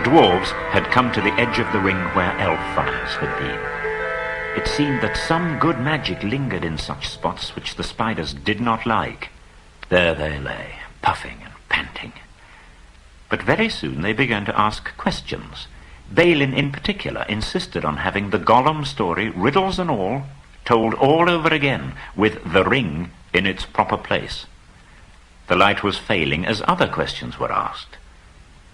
dwarves had come to the edge of the ring where elf fires had been. It seemed that some good magic lingered in such spots which the spiders did not like. There they lay, puffing and panting. But very soon they began to ask questions. Balin in particular insisted on having the Gollum story, riddles and all, told all over again, with the ring in its proper place. The light was failing as other questions were asked.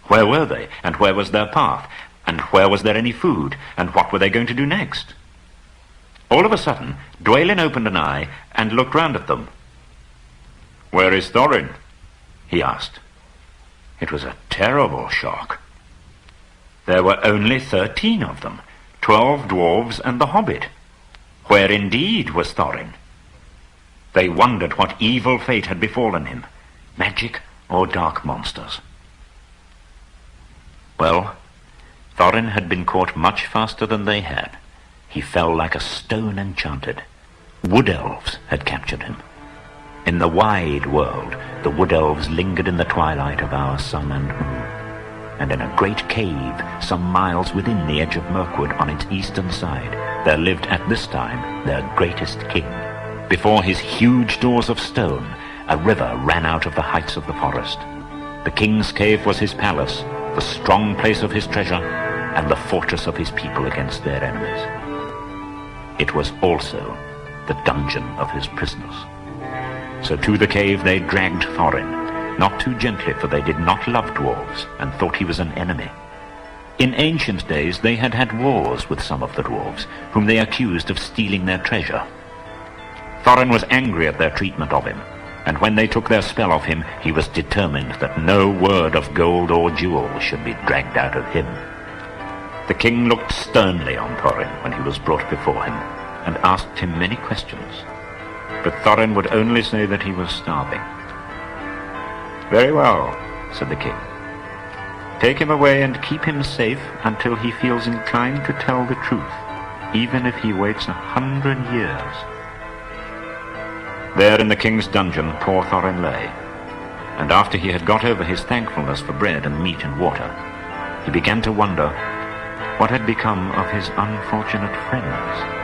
Where were they, and where was their path, and where was there any food, and what were they going to do next? All of a sudden, Dwalin opened an eye and looked round at them. "Where is Thorin?" he asked. It was a terrible shock. There were only 13 of them, 12 dwarves and the hobbit. Where indeed was Thorin? They wondered what evil fate had befallen him, magic or dark monsters. Well, Thorin had been caught much faster than they had. He fell like a stone enchanted. Wood-elves had captured him. In the wide world, the wood-elves lingered in the twilight of our sun and moon. And in a great cave, some miles within the edge of Mirkwood on its eastern side, there lived at this time their greatest king. Before his huge doors of stone, a river ran out of the heights of the forest. The king's cave was his palace, the strong place of his treasure, and the fortress of his people against their enemies. It was also the dungeon of his prisoners. So to the cave they dragged Thorin, not too gently, for they did not love dwarves and thought he was an enemy. In ancient days they had had wars with some of the dwarves, whom they accused of stealing their treasure. Thorin was angry at their treatment of him, and when they took their spell of him, he was determined that no word of gold or jewels should be dragged out of him. The king looked sternly on Thorin when he was brought before him, and asked him many questions. But Thorin would only say that he was starving. "Very well," said the king. "Take him away and keep him safe until he feels inclined to tell the truth, even if he waits 100 years. There in the king's dungeon poor Thorin lay, and after he had got over his thankfulness for bread and meat and water, he began to wonder what had become of his unfortunate friends.